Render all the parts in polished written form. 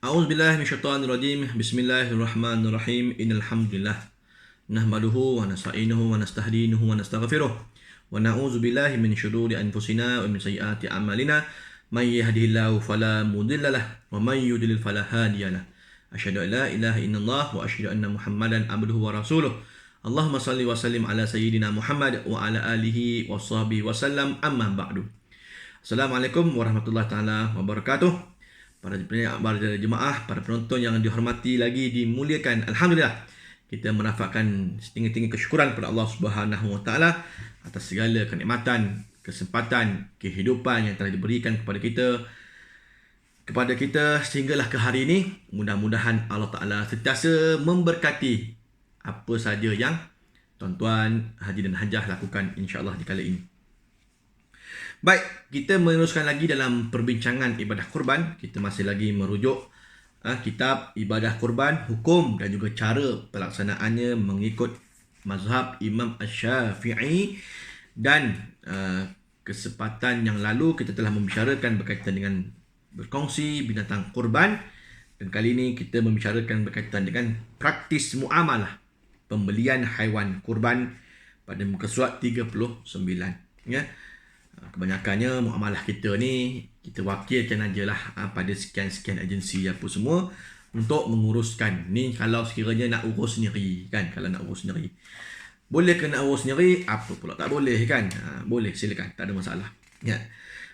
A'udzubillahi minasyaitonirrajim. Bismillahirrahmanirrahim. Innal hamdalillah nahmaduhu wa nasta'inuhu wa nastahdinuhu wa nastaghfiruh. Wa na'udzubillahi min syururi anfusina wa min sayyiati a'malina. May yahdihillahu fala mudilla lahu wa may yudlil fala hadiyalah. Asyhadu an la ilaha illallah wa asyhadu anna Muhammadan abduhu wa rasuluh. Allahumma salli wa sallim ala sayyidina Muhammad wa ala alihi wa sahbihi wa sallam, amma ba'du. Assalamualaikum warahmatullahi taala wabarakatuh. Para jemaah, para penonton yang dihormati lagi dimuliakan, alhamdulillah kita merafakkan setinggi-tinggi kesyukuran kepada Allah Subhanahu Wa Taala atas segala kenikmatan, kesempatan, kehidupan yang telah diberikan kepada kita sehinggalah ke hari ini. Mudah-mudahan Allah Taala sentiasa memberkati apa saja yang tuan-tuan haji dan hajah lakukan, insya-Allah di kala ini. Baik, kita meneruskan lagi dalam perbincangan ibadah kurban. Kita masih lagi merujuk kitab ibadah kurban, hukum dan juga cara pelaksanaannya mengikut mazhab Imam Asy-Syafi'i. Dan kesempatan yang lalu kita telah membicarakan berkaitan dengan berkongsi binatang kurban. Dan kali ini kita membicarakan berkaitan dengan praktis muamalah pembelian haiwan kurban pada muka surat 39. Ya. Kebanyakannya muamalah kita ni kita wakilkan ajalah pada sekian-sekian agensi apa semua untuk menguruskan ni. Kalau sekiranya nak urus sendiri kan, kalau nak urus sendiri boleh ke nak urus sendiri, apa pula tak boleh kan? Boleh, silakan, tak ada masalah ya.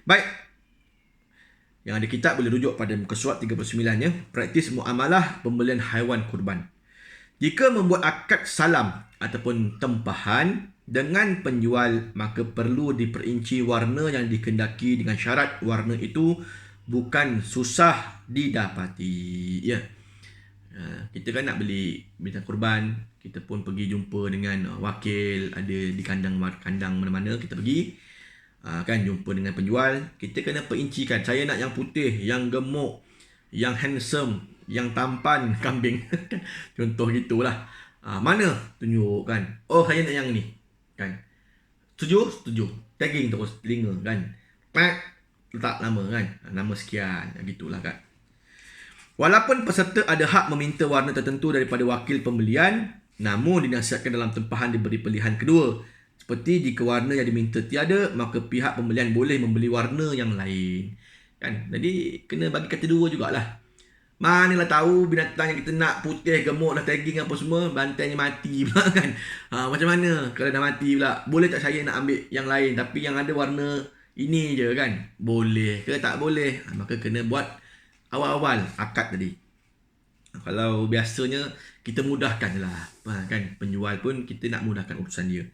Baik, yang ada kitab boleh rujuk pada muka surat 39 ya, praktis muamalah pembelian haiwan kurban. Jika membuat akad salam ataupun tempahan dengan penjual, maka perlu diperinci warna yang dikehendaki dengan syarat warna itu bukan susah didapati. Ya. Kita kan nak beli binatang kurban, kita pun pergi jumpa dengan wakil, ada di kandang mana-mana kita pergi. Kan jumpa dengan penjual, kita kena perincikan, saya nak yang putih, yang gemuk, yang handsome, yang tampan kambing. Contoh gitulah. Mana? Tunjuk kan. Oh, saya nak yang ni. Kan. Setuju. Tagging terus telinga kan. Pak, letak nama kan. Nama sekian, gitulah kan. Walaupun peserta ada hak meminta warna tertentu daripada wakil pembelian, namun dinasihatkan dalam tempahan diberi pilihan kedua. Seperti jika warna yang diminta tiada, maka pihak pembelian boleh membeli warna yang lain. Kan? Jadi kena bagi kata dua jugalah. Manalah tahu binatang yang kita nak putih, gemuk, dah tagging apa semua, bantainya mati pula kan. Macam mana kalau dah mati pula? Boleh tak saya nak ambil yang lain tapi yang ada warna ini je kan? Boleh ke tak boleh? Maka kena buat awal-awal akad tadi. Kalau biasanya kita mudahkan lah kan, penjual pun kita nak mudahkan urusan dia.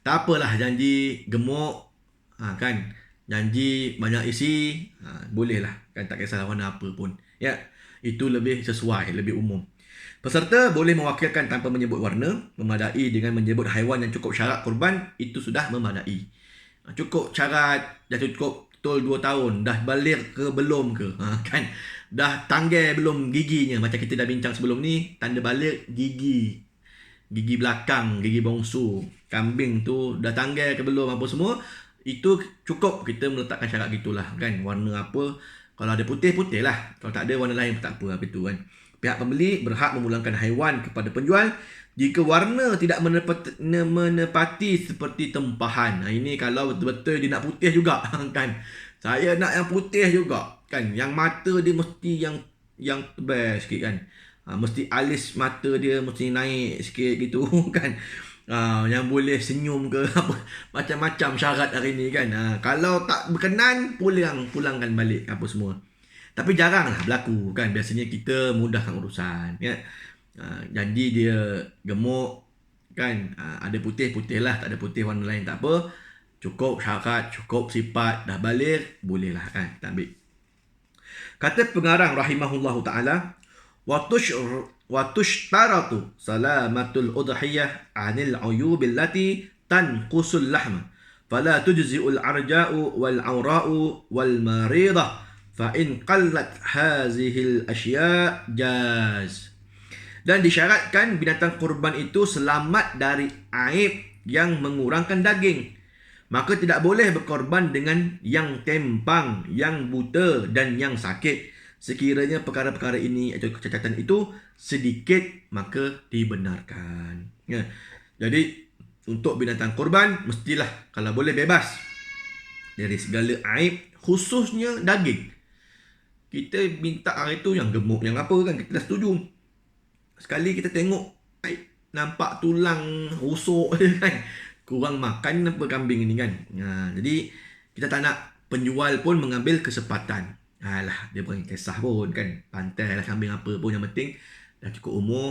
Tak apalah janji gemuk kan, janji banyak isi, boleh lah kan, tak kisah warna apa pun ya. Itu lebih sesuai, lebih umum. Peserta boleh mewakilkan tanpa menyebut warna, memadai dengan menyebut haiwan yang cukup syarat kurban, itu sudah memadai. Cukup syarat, dah cukup betul 2 tahun, dah balik ke belum ke, kan? Dah tanggal belum giginya, macam kita dah bincang sebelum ni, tanda balik gigi belakang, gigi bongsu, kambing tu dah tanggal ke belum apa semua, itu cukup kita meletakkan syarat gitulah kan, warna apa. Kalau ada putih lah, kalau tak ada warna lain tak apa, itu kan. Pihak pembeli berhak memulangkan haiwan kepada penjual jika warna tidak menepati seperti tempahan. Ini kalau betul-betul dia nak putih juga kan. Saya nak yang putih juga kan. Yang mata dia mesti yang tebal sikit kan. Mesti alis mata dia mesti naik sikit gitu kan. Yang boleh senyum ke apa, macam-macam syarat hari ni kan. Kalau tak berkenan, pulangkan balik apa semua. Tapi jaranglah berlaku kan. Biasanya kita mudahkan urusan ya. Janji dia gemuk kan, ada putih lah, tak ada putih warna lain tak apa. Cukup syarat, cukup sifat, dah balik, boleh lah kan kita ambil. Kata pengarang rahimahullahu ta'ala, Watushtaratu salamatul udhiyah anil uyubil lati tanqusul lahma fala tujzi'ul arja'u wal awra'u wal maridah fa in qallat hazihil asya' jaz. Dan disyaratkan binatang kurban itu selamat dari aib yang mengurangkan daging, maka tidak boleh berkorban dengan yang tempang, yang buta dan yang sakit. sekiranya perkara-perkara ini atau kecacatan itu sedikit, maka dibenarkan. Ya. Jadi untuk binatang korban mestilah kalau boleh bebas dari segala aib, khususnya daging. Kita minta hari tu yang gemuk, yang apa kan, kita dah setuju. Sekali kita tengok aib, nampak tulang rusuk kan, kurang makan apa kambing ini kan. Jadi kita tak nak penjual pun mengambil kesempatan. Alah, dia bukan kisah pun kan, pantai lah kambing apa pun, yang penting dah cukup umur,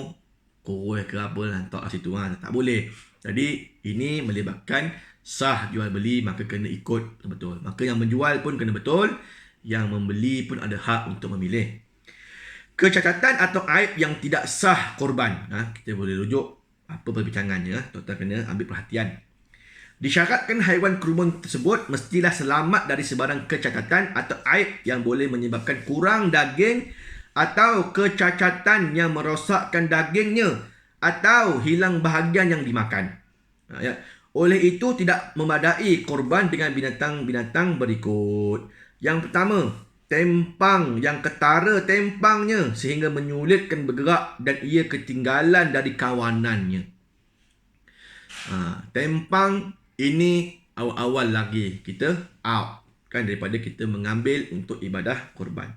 koroi ke apa lah, hantar kat situ. Tak boleh. Jadi ini melibatkan sah jual beli, maka kena ikut betul. Maka yang menjual pun kena betul, yang membeli pun ada hak untuk memilih. Kecacatan atau aib yang tidak sah korban. Kita boleh rujuk apa perbincangannya, tuan-tuan kena ambil perhatian. Disyaratkan haiwan kurban tersebut mestilah selamat dari sebarang kecacatan atau aib yang boleh menyebabkan kurang daging atau kecacatan yang merosakkan dagingnya atau hilang bahagian yang dimakan. Oleh itu tidak memadai korban dengan binatang-binatang berikut. Yang pertama, tempang yang ketara tempangnya sehingga menyulitkan bergerak dan ia ketinggalan dari kawanannya. Tempang ini awal-awal lagi kita out kan daripada kita mengambil untuk ibadah korban.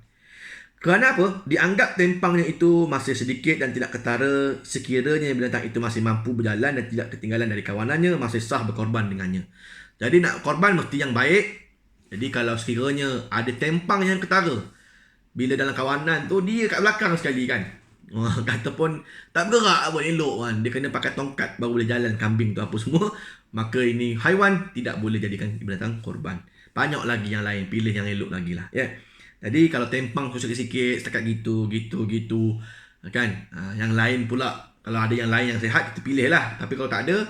Kerana apa? Dianggap tempangnya itu masih sedikit dan tidak ketara, sekiranya binatang itu masih mampu berjalan dan tidak ketinggalan dari kawanannya, masih sah berkorban dengannya. Jadi nak korban mesti yang baik. Jadi kalau sekiranya ada tempang yang ketara, bila dalam kawanan tu dia kat belakang sekali kan, kata pun tak bergerak pun elok kan, dia kena pakai tongkat baru boleh jalan kambing tu apa semua, maka ini haiwan tidak boleh jadikan binatang korban. Banyak lagi yang lain, pilih yang elok lagi lah ya. Jadi kalau tempang tu sikit-sikit setakat gitu kan, yang lain pula, kalau ada yang lain yang sihat kita pilih lah. Tapi kalau tak ada,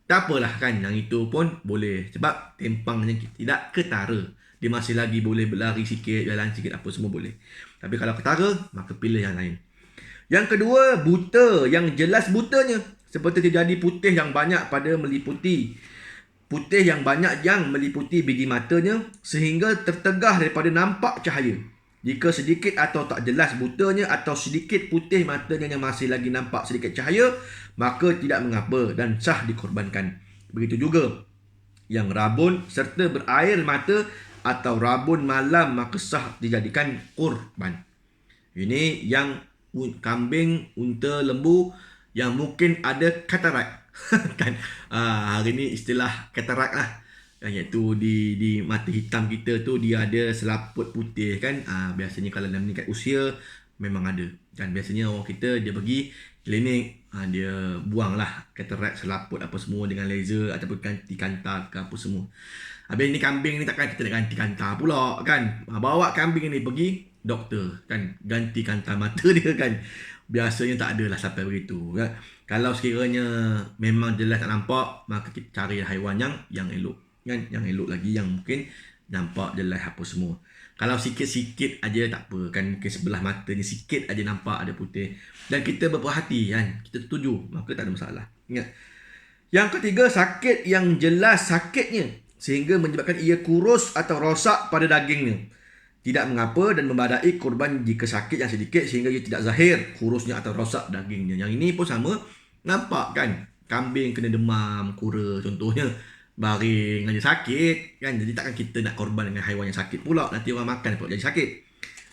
tak apalah kan, yang itu pun boleh. Sebab tempangnya tidak ketara, dia masih lagi boleh berlari sikit, jalan sikit apa semua boleh. Tapi kalau ketara, maka pilih yang lain. Yang kedua, buta yang jelas butanya, seperti terjadi putih yang banyak meliputi biji matanya sehingga tertegah daripada nampak cahaya. Jika sedikit atau tak jelas butanya atau sedikit putih matanya yang masih lagi nampak sedikit cahaya, maka tidak mengapa dan sah dikorbankan. Begitu juga yang rabun serta berair mata atau rabun malam, maka sah dijadikan korban. Ini yang kambing, unta, lembu yang mungkin ada katarak kan. Hari ni istilah katarak lah, iaitu di mata hitam kita tu dia ada selaput putih kan. Biasanya kalau dah meningkat usia memang ada kan. Biasanya orang kita dia pergi klinik, dia buang lah katarak, selaput apa semua dengan laser ataupun ganti kantar ke apa semua. Habis ni kambing ni takkan kita nak ganti kantar pula kan. Bawa kambing ni pergi doktor kan, ganti kantar mata dia kan. Biasanya tak adalah sampai begitu kan. Kalau sekiranya memang jelas tak nampak, maka kita cari haiwan yang elok kan, yang elok lagi, yang mungkin nampak jelas apa semua. Kalau sikit-sikit aja tak apa kan, mungkin sebelah mata ni sikit aja nampak ada putih dan kita berperhati kan, kita setuju, maka tak ada masalah. Ingat. Yang ketiga, sakit yang jelas sakitnya sehingga menyebabkan ia kurus atau rosak pada dagingnya. Tidak mengapa dan membadai korban jika sakit yang sedikit sehingga ia tidak zahir kurusnya atau rosak dagingnya. Yang ini pun sama, nampak kan, kambing kena demam, kura contohnya, baring aja sakit kan. Jadi takkan kita nak korban dengan haiwan yang sakit pula, nanti orang makan pula jadi sakit.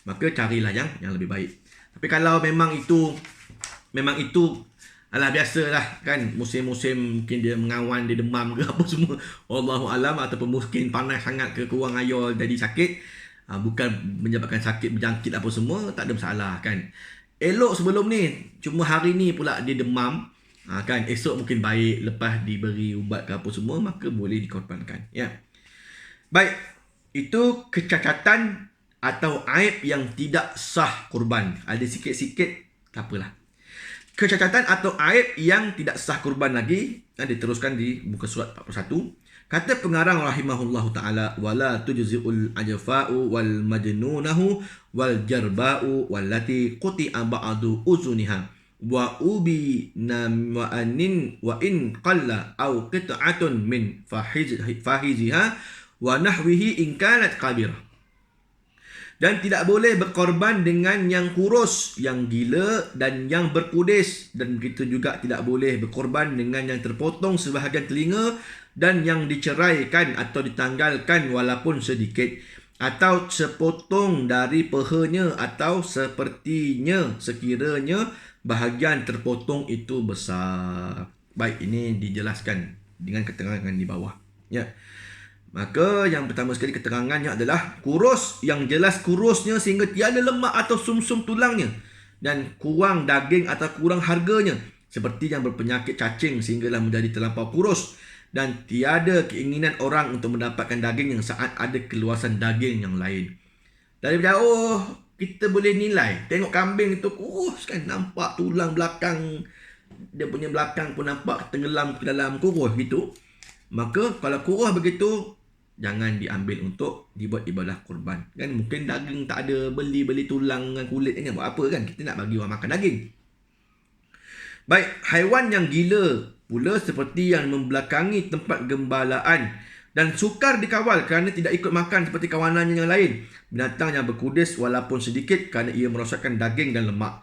Maka carilah yang lebih baik. Tapi kalau memang itu alah biasalah kan, musim-musim mungkin dia mengawan, dia demam ke apa semua, Allahu alam, ataupun mungkin panas sangat ke, kurang air jadi sakit, bukan menyebabkan sakit berjangkit apa semua, tak ada masalah kan. Elok sebelum ni, cuma hari ni pula dia demam kan, esok mungkin baik lepas diberi ubat ke apa semua, maka boleh dikorbankan ya. Baik, itu kecacatan atau aib yang tidak sah kurban. Ada sikit-sikit tak apalah. Kecacatan atau aib yang tidak sah kurban lagi, diteruskan di muka surat 41. Kata pengarang rahimahullahu ta'ala, wala tujzi'ul ajfa'u wal majnunahu wal jarba'u wallati quti'a ba'du uzuniha wa ubi namwa'anin wa in qalla aw qit'atun min fahiziha wa nahwihi in kanat qabirah. Dan tidak boleh berkorban dengan yang kurus, yang gila dan yang berkudis. Dan begitu juga tidak boleh berkorban dengan yang terpotong sebahagian telinga dan yang diceraikan atau ditanggalkan walaupun sedikit. Atau sepotong dari pehanya atau sepertinya sekiranya bahagian terpotong itu besar. Baik, ini dijelaskan dengan keterangan di bawah. Ya. Maka yang pertama sekali keterangannya adalah kurus, yang jelas kurusnya sehingga tiada lemak atau sumsum tulangnya dan kurang daging atau kurang harganya, seperti yang berpenyakit cacing sehinggalah menjadi terlampau kurus dan tiada keinginan orang untuk mendapatkan daging yang saat ada keluasan daging yang lain. Dari jauh kita boleh nilai, tengok kambing itu kurus kan, nampak tulang belakang, dia punya belakang pun nampak tenggelam ke dalam kurus gitu. Maka kalau kurus begitu, jangan diambil untuk dibuat ibadah kurban. Kan mungkin daging tak ada, beli tulang dengan kulit ni buat apa kan? Kita nak bagi orang makan daging. Baik, haiwan yang gila pula seperti yang membelakangi tempat gembalaan dan sukar dikawal kerana tidak ikut makan seperti kawanannya yang lain. Binatang yang berkudis walaupun sedikit kerana ia merosakkan daging dan lemak.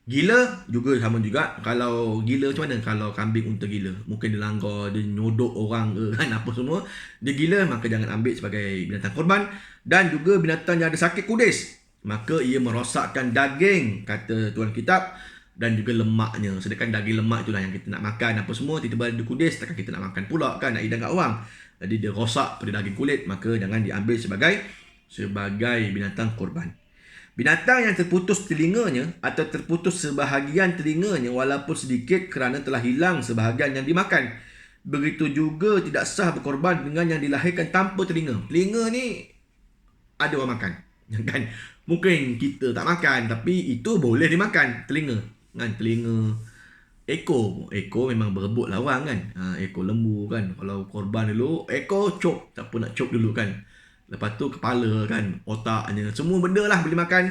Gila juga sama juga. Kalau gila macam mana? Kalau kambing unta gila, mungkin dia langgar, dia nyodok orang ke kan, apa semua. Dia gila, maka jangan ambil sebagai binatang korban. Dan juga binatang yang ada sakit kudis, maka ia merosakkan daging, kata Tuan Kitab, dan juga lemaknya. Sedangkan daging lemak itulah yang kita nak makan apa semua. Tiba-tiba dia kudis, takkan kita nak makan pula kan, nak hidang kat orang. Jadi dia rosak pada daging kulit, maka jangan diambil sebagai binatang korban. Binatang yang terputus telinganya atau terputus sebahagian telinganya walaupun sedikit kerana telah hilang sebahagian yang dimakan. Begitu juga tidak sah berkorban dengan yang dilahirkan tanpa telinga. Telinga ni ada orang makan. Kan? Mungkin kita tak makan tapi itu boleh dimakan. Telinga. Kan? Telinga. Ekor memang berebut lawan kan. Ekor lembu kan. Kalau korban dulu, ekor cop. Tak apa nak cop dulu kan. Lepas tu kepala kan, otaknya, semua benda lah boleh makan.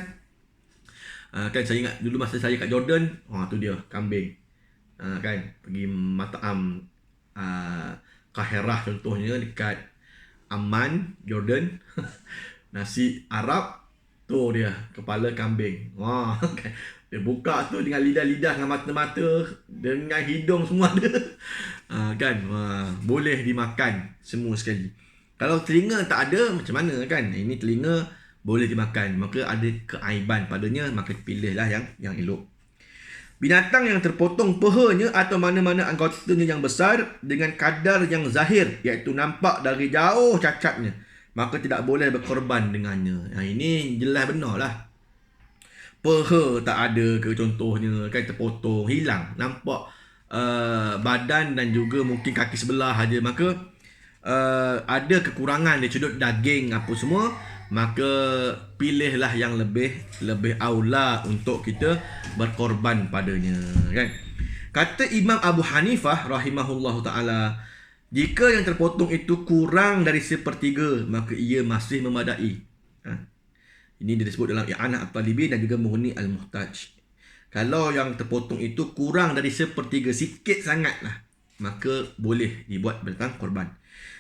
Kan saya ingat dulu masa saya kat Jordan, tu dia kambing. Kan pergi Mat'am Kahirah contohnya dekat Amman, Jordan. Nasi Arab, tu dia kepala kambing. Kan? Dia buka tu dengan lidah-lidah, dengan mata-mata, dengan hidung semua ada. Kan boleh dimakan semua sekali. Kalau telinga tak ada, macam mana kan? Ini telinga boleh dimakan. Maka ada keaiban padanya, maka pilihlah yang elok. Binatang yang terpotong pehanya atau mana-mana anggotanya yang besar dengan kadar yang zahir, iaitu nampak dari jauh cacatnya, maka tidak boleh berkorban dengannya. Ini jelas benar lah. Peha tak ada ke contohnya, kan terpotong, hilang. Nampak badan dan juga mungkin kaki sebelah aja, maka ada kekurangan dari sudut daging apa semua, maka pilihlah yang lebih aula untuk kita berkorban padanya kan. Kata Imam Abu Hanifah rahimahullahu taala, jika yang terpotong itu kurang dari sepertiga, maka ia masih memadai. Ini disebut dalam I'anah At-Talibin dan juga Mughni Al-Muhtaj. Kalau yang terpotong itu kurang dari sepertiga, sikit sangatlah, maka boleh dibuat binatang korban.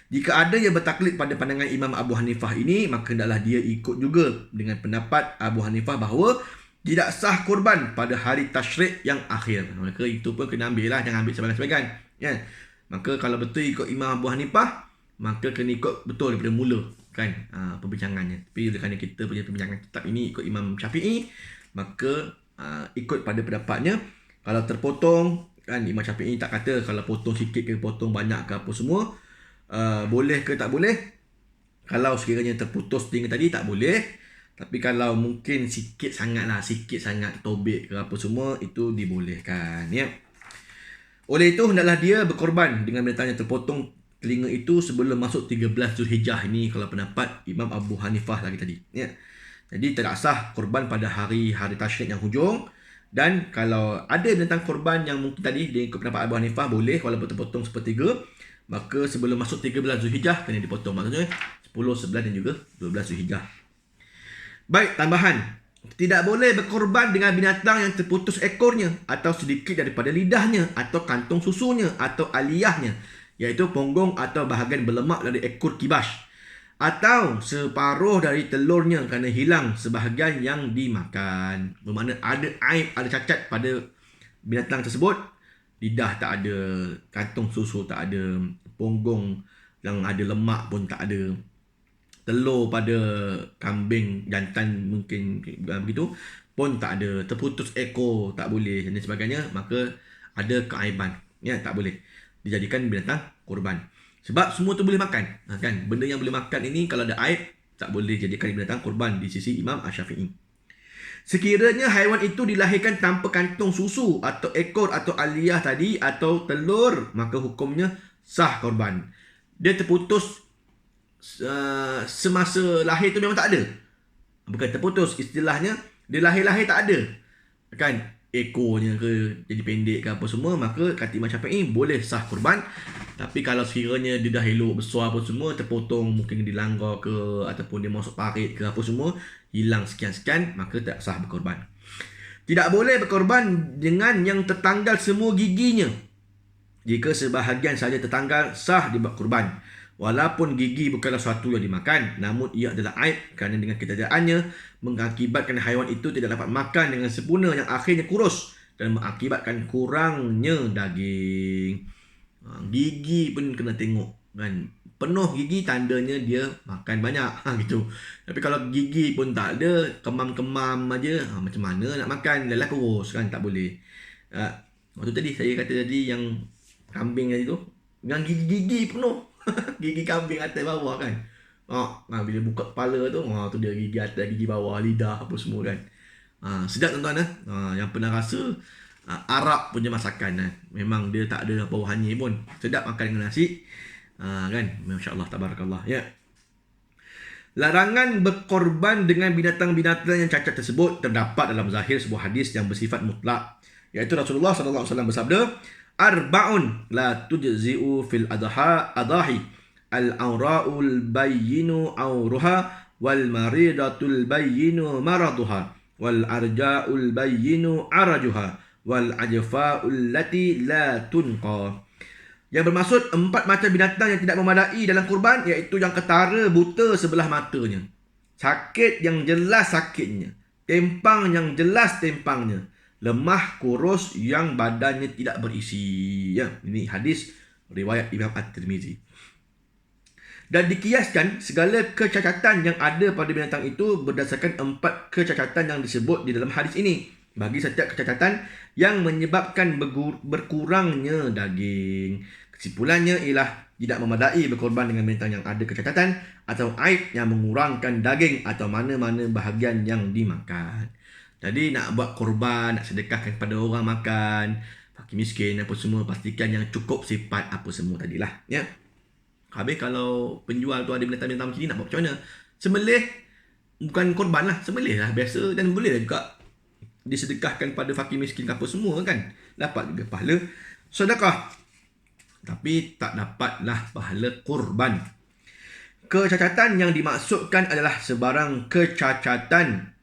Jika ada yang bertaklid pada pandangan Imam Abu Hanifah ini, maka hendaklah dia ikut juga dengan pendapat Abu Hanifah bahawa tidak sah korban pada hari tasyrik yang akhir. Maka itu pun kena ambil lah, jangan ambil sebagian-sebagian. Ya. Maka kalau betul ikut Imam Abu Hanifah, maka kena ikut betul daripada mula kan perbincangannya. Tapi kerana kita punya perbincangan tetap ini ikut Imam Syafi'i, maka ikut pada pendapatnya. Kalau terpotong kan, Imam Syafi'i tak kata kalau potong sikit ke potong banyak ke apa semua, boleh ke tak boleh. Kalau sekiranya terputus telinga tadi tak boleh. Tapi kalau mungkin sikit sangat tobek ke apa semua, itu dibolehkan ya. Oleh itu hendaklah dia berkorban dengan binatang yang terpotong telinga itu sebelum masuk 13 Zulhijjah. Ini kalau pendapat Imam Abu Hanifah lagi tadi ya. Jadi tidak sah korban pada hari tasyrik yang hujung. Dan kalau ada binatang korban yang mungkin tadi dia ikut pendapat Abu Hanifah, boleh walaupun terpotong sepertiga, maka sebelum masuk 13 Zulhijjah kena dipotong. Maksudnya 10, 11 dan juga 12 Zulhijjah. Baik, tambahan. Tidak boleh berkorban dengan binatang yang terputus ekornya atau sedikit daripada lidahnya atau kantung susunya atau aliyahnya, iaitu punggung atau bahagian berlemak dari ekor kibas. atau separuh dari telurnya kerana hilang sebahagian yang dimakan. Bermakna ada aib, ada cacat pada binatang tersebut. Lidah tak ada, kantung susu tak ada, punggung yang ada lemak pun tak ada, telur pada kambing jantan mungkin begitu pun tak ada, terputus ekor tak boleh dan sebagainya, maka ada keaiban, ya, tak boleh dijadikan binatang korban. Sebab semua tu boleh makan, kan? Benda yang boleh makan ini kalau ada aib tak boleh jadikan binatang korban di sisi Imam Asy-Syafi'i. Sekiranya haiwan itu dilahirkan tanpa kantung susu atau ekor atau aliyah tadi atau telur, maka hukumnya sah korban. Dia terputus semasa lahir tu memang tak ada. Bukan terputus, istilahnya dia lahir-lahir tak ada, kan? Ekornya ke jadi pendek ke apa semua, maka kata Imam Syafi'i boleh sah korban. Tapi kalau sekiranya dia dah elok besar apa semua, terpotong mungkin dilanggar ke ataupun dia masuk parit ke apa semua, hilang sekian-sekian, maka tak sah berkorban. Tidak boleh berkorban dengan yang tertanggal semua giginya. Jika sebahagian saja tertanggal, sah dibuat korban. Walaupun gigi bukanlah sesuatu yang dimakan, namun ia adalah aib kerana dengan ketidakadaannya mengakibatkan haiwan itu tidak dapat makan dengan sempurna yang akhirnya kurus dan mengakibatkan kurangnya daging. Gigi pun kena tengok, kan? Penuh gigi tandanya dia makan banyak, gitu. Tapi kalau gigi pun tak ada, kemam-kemam aja, macam mana nak makan? Lelah kurus, kan? Tak boleh. Waktu tadi saya kata tadi yang kambing tadi tu, yang gigi-gigi penuh. Gigi kambing atas bawah, kan? Bila buka kepala tu, tu dia gigi atas, gigi bawah, lidah apa semua, kan? Sedap tuan-tuan. Yang pernah rasa Arab punya masakan, memang dia tak ada bau hanyir pun. Sedap makan dengan nasi, kan? Masya Allah, tabarakallah, ya. Larangan berkorban dengan binatang-binatang yang cacat tersebut terdapat dalam zahir sebuah hadis yang bersifat mutlak, iaitu Rasulullah SAW bersabda, Arba'un la tujzi'u fil adahi al-awra'ul bayyinu awruha wal maridatul bayyinu maraduha wal arja'ul bayyinu arajuha wal ajfa'ul lati la tunqa. Yang bermaksud 4 macam binatang yang tidak memadai dalam kurban, iaitu yang ketara buta sebelah matanya, sakit yang jelas sakitnya, tempang yang jelas tempangnya, lemah kurus yang badannya tidak berisi, ya. Ini hadis riwayat Imam At-Tirmizi. Dan dikiaskan segala kecacatan yang ada pada binatang itu berdasarkan 4 kecacatan yang disebut di dalam hadis ini. Bagi setiap kecacatan yang menyebabkan berkurangnya daging. Kesimpulannya ialah tidak memadai berkorban dengan binatang yang ada kecacatan atau aib yang mengurangkan daging atau mana-mana bahagian yang dimakan. Jadi nak buat korban, nak sedekahkan kepada orang makan, fakir miskin apa semua, pastikan yang cukup sifat apa semua tadilah, ya. Habis kalau penjual tu ada binatang-binatang macam ni, nak buat macam mana? Sembelih, bukan korban lah, sembelih lah biasa, dan boleh lah juga disedekahkan pada fakir miskin apa semua, kan. Dapat juga pahala sedekah, tapi tak dapatlah pahala korban. Kecacatan yang dimaksudkan adalah sebarang kecacatan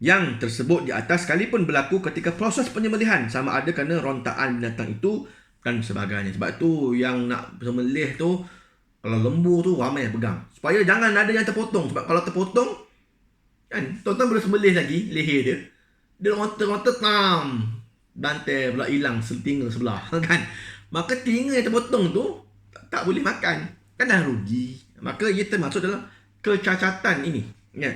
yang tersebut di atas sekalipun berlaku ketika proses penyembelihan, sama ada kerana rontaan binatang itu dan sebagainya. Sebab tu yang nak sembelih tu, kalau lembu tu ramai yang pegang, supaya jangan ada yang terpotong. Sebab kalau terpotong, kan, tuan-tuan boleh sembelih lagi leher dia, dia rota-rota tam, bantai pula hilang telinga sebelah, kan. Maka telinga yang terpotong tu tak boleh makan, kan dah rugi. Maka ia termasuk dalam kecacatan ini, ya.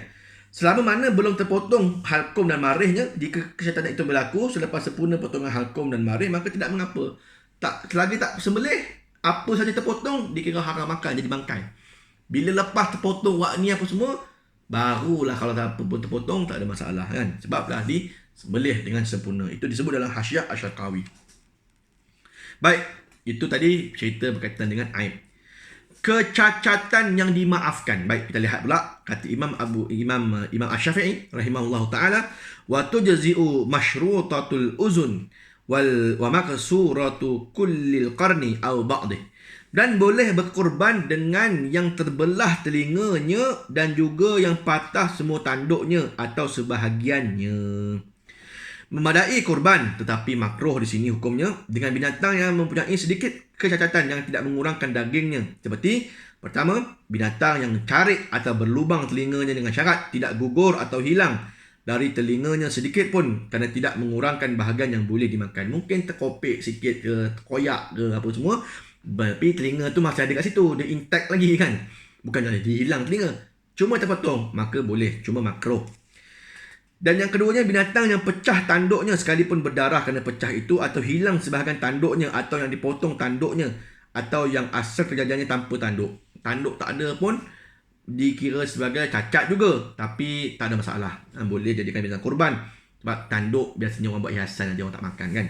Selama mana belum terpotong halkum dan marihnya, jika kecacatan itu berlaku selepas sempurna potongan halkum dan marih, maka tidak mengapa. Selagi tak sembelih, apa saja terpotong dikira haram makan, jadi bangkai. Bila lepas terpotong wak ni apa semua, barulah kalau tak pun terpotong tak ada masalah, kan. Sebab dah disembelih dengan sempurna. Itu disebut dalam Hasyiah Asy-Syarqawi. Baik, itu tadi cerita berkaitan dengan aib. Kecacatan yang dimaafkan. Baik, kita lihat pula kata Imam Asy-Syafi'i rahimahullahu taala, wa tujzi'u masyrutatul uzun wa maksuratu kullil qarni aw ba'dih. Dan boleh berkorban dengan yang terbelah telinganya dan juga yang patah semua tanduknya atau sebahagiannya. Memadai kurban, tetapi makruh di sini hukumnya dengan binatang yang mempunyai sedikit kecacatan yang tidak mengurangkan dagingnya. Seperti pertama, binatang yang carik atau berlubang telinganya dengan syarat tidak gugur atau hilang dari telinganya sedikit pun kerana tidak mengurangkan bahagian yang boleh dimakan. Mungkin terkopik sikit ke, terkoyak ke apa semua, tapi telinga tu masih ada kat situ, dia intact lagi kan. Bukan jadi hilang telinga. Cuma terpotong, maka boleh, cuma makruh. Dan yang keduanya, binatang yang pecah tanduknya sekalipun berdarah kerana pecah itu, atau hilang sebahagian tanduknya, atau yang dipotong tanduknya, atau yang asal kejadiannya tanpa tanduk. Tanduk tak ada pun dikira sebagai cacat juga, tapi tak ada masalah. Boleh jadikan binatang kurban. Sebab tanduk biasanya orang buat hiasan saja, orang tak makan kan.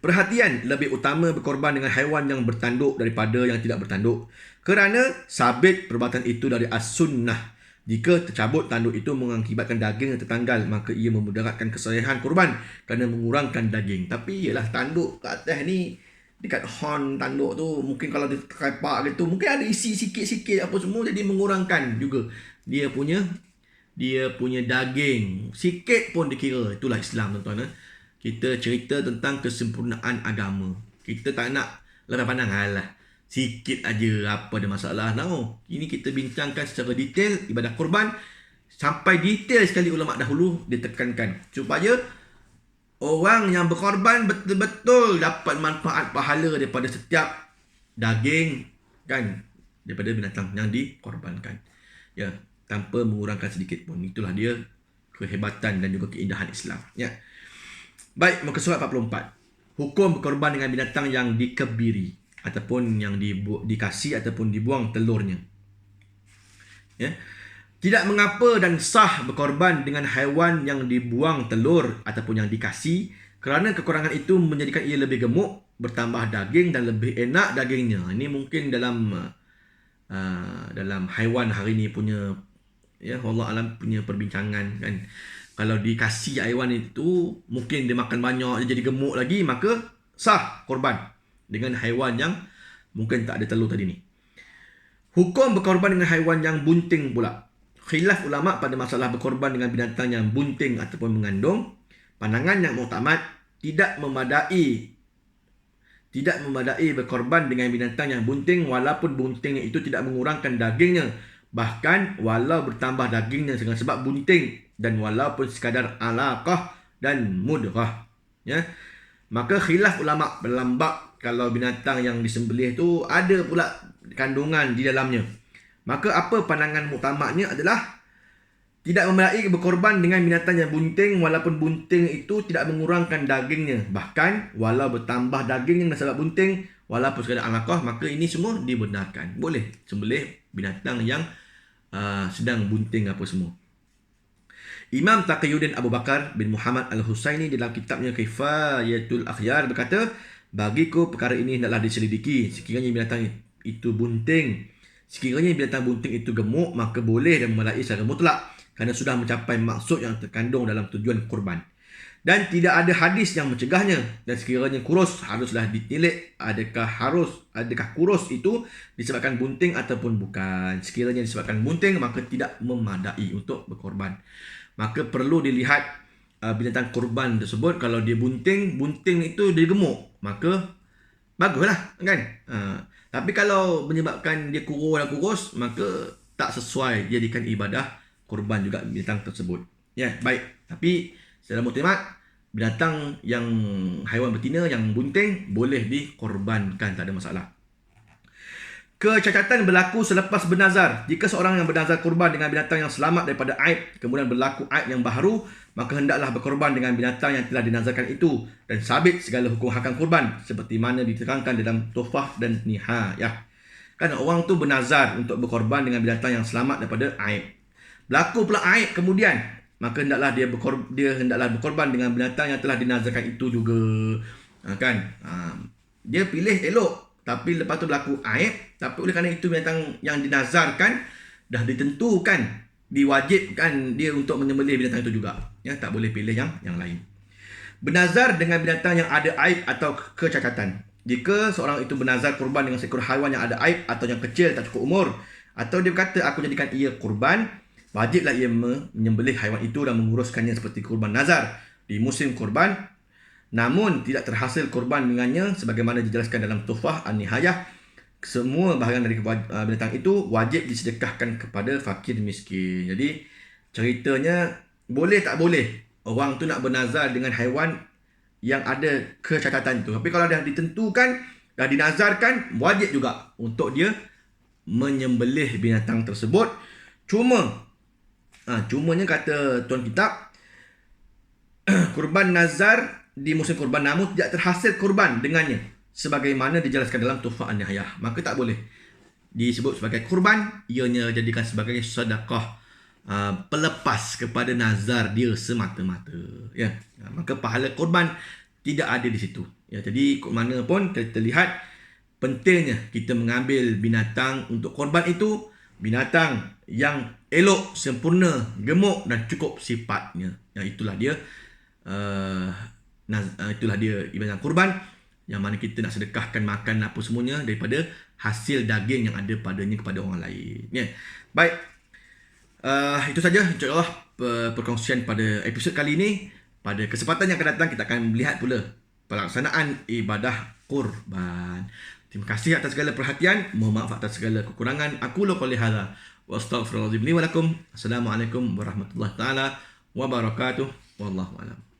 Perhatian, lebih utama berkorban dengan haiwan yang bertanduk daripada yang tidak bertanduk. Kerana sabit perbuatan itu dari as-sunnah. Jika tercabut tanduk itu mengakibatkan daging yang tertanggal, maka ia memudaratkan kesahihan kurban kerana mengurangkan daging. Tapi ialah tanduk kat atas ni, dekat horn tanduk tu, mungkin kalau dia terkepak gitu, mungkin ada isi sikit-sikit apa semua, jadi mengurangkan juga dia punya daging. Sikit pun dikira. Itulah Islam, tuan-tuan. Kita cerita tentang kesempurnaan agama. Kita tak nak lepas pandang, alah sikit aja, apa ada masalah. No. Ini kita bincangkan secara detail ibadah kurban. Sampai detail sekali ulama dahulu ditekankan supaya orang yang berkorban betul-betul dapat manfaat pahala daripada setiap daging kan, daripada binatang yang dikorbankan. Ya, tanpa mengurangkan sedikit pun. Itulah dia kehebatan dan juga keindahan Islam. Ya. Baik, muka surat 44. Hukum berkorban dengan binatang yang dikebiri ataupun yang dikasih ataupun dibuang telurnya. Ya. Tidak mengapa dan sah berkorban dengan haiwan yang dibuang telur ataupun yang dikasih kerana kekurangan itu menjadikan ia lebih gemuk, bertambah daging dan lebih enak dagingnya. Ini mungkin dalam haiwan hari ini punya, ya, Allah alam punya perbincangan kan. Kalau dikasih haiwan itu mungkin dia makan banyak, dia jadi gemuk lagi, maka sah korban dengan haiwan yang mungkin tak ada telur tadi ni. Hukum berkorban dengan haiwan yang bunting pula. Khilaf ulama pada masalah berkorban dengan binatang yang bunting ataupun mengandung. Pandangan yang muktamad, tidak memadai berkorban dengan binatang yang bunting walaupun buntingnya itu tidak mengurangkan dagingnya. Bahkan walau bertambah dagingnya dengan sebab bunting dan walaupun sekadar alaqah dan mudrah. Ya. Maka khilaf ulama dalam bab kalau binatang yang disembelih tu ada pula kandungan di dalamnya. Maka apa pandangan muktamadnya adalah tidak memadai berkorban dengan binatang yang bunting walaupun bunting itu tidak mengurangkan dagingnya. Bahkan walau bertambah dagingnya dengan sebab bunting walaupun sekadar alaqah, maka ini semua dibenarkan. Boleh sembelih binatang yang sedang bunting apa semua. Imam Taqiyuddin Abu Bakar bin Muhammad Al-Husaini dalam kitabnya Kifayatul Akhyar berkata, bagiku perkara ini hendaklah diselidiki. Sekiranya binatang itu bunting, sekiranya binatang bunting itu gemuk, maka boleh dan memadai secara mutlak kerana sudah mencapai maksud yang terkandung dalam tujuan kurban. Dan tidak ada hadis yang mencegahnya. Dan sekiranya kurus, haruslah ditilik adakah kurus itu disebabkan bunting ataupun bukan. Sekiranya disebabkan bunting, maka tidak memadai untuk berkorban. Maka perlu dilihat binatang kurban tersebut. Kalau dia bunting itu dia gemuk, maka baguslah kan. Tapi kalau menyebabkan dia kurus, maka tak sesuai jadikan ibadah kurban juga binatang tersebut. Ya, baik. Tapi secara muktamad, binatang yang haiwan betina yang bunting boleh dikorbankan, tak ada masalah. Kecacatan berlaku selepas bernazar. Jika seorang yang bernazar kurban dengan binatang yang selamat daripada aib, kemudian berlaku aib yang baharu, maka hendaklah berkorban dengan binatang yang telah dinazarkan itu dan sabit segala hukum hakam kurban seperti mana diterangkan dalam Tuhfah dan Nihayah. Kan orang tu bernazar untuk berkorban dengan binatang yang selamat daripada aib. Berlaku pula aib kemudian, maka hendaklah dia berkorban dengan binatang yang telah dinazarkan itu juga. Kan? Dia pilih elok, tapi lepas tu berlaku aib, tapi oleh kerana itu binatang yang dinazarkan dah ditentukan, diwajibkan dia untuk menyembelih binatang itu juga. Ya, tak boleh pilih yang lain. Bernazar dengan binatang yang ada aib atau kecacatan. Jika seorang itu bernazar kurban dengan seekor haiwan yang ada aib atau yang kecil tak cukup umur, atau dia berkata aku jadikan ia kurban, wajiblah ia menyembelih haiwan itu dan menguruskannya seperti kurban nazar. di musim kurban, namun tidak terhasil kurban dengannya sebagaimana dijelaskan dalam Tuhfah An-Nihayah. Semua bahagian dari binatang itu wajib disedekahkan kepada fakir miskin. Jadi ceritanya boleh tak boleh orang tu nak bernazar dengan haiwan yang ada kecacatan tu. Tapi kalau dah ditentukan, dah dinazarkan, wajib juga untuk dia menyembelih binatang tersebut. Cumanya kata tuan kitab, kurban nazar di musim kurban namun tidak terhasil kurban dengannya sebagaimana dijelaskan dalam Tuhfah An-Nihayah, maka tak boleh disebut sebagai kurban. Ianya jadikan sebagai sedekah pelepas kepada nazar dia semata-mata, ya. Maka pahala kurban tidak ada di situ, ya. Jadi mana pun kita lihat pentingnya kita mengambil binatang untuk kurban itu binatang yang elok, sempurna, gemuk dan cukup sifatnya. Ya, itulah dia binatang kurban yang mana kita nak sedekahkan makan apa semuanya daripada hasil daging yang ada padanya kepada orang lain, ya. Baik, itu saja insya-Allah perkongsian pada episod kali ini. Pada kesempatan yang akan datang kita akan melihat pula pelaksanaan ibadah kurban. Terima kasih atas segala perhatian. Mohon maaf atas segala kekurangan. Aku qouli hadza wa astaghfirullahaladzim li wa lakum. Assalamualaikum warahmatullahi taala wabarakatuh. Wallahu a'lam.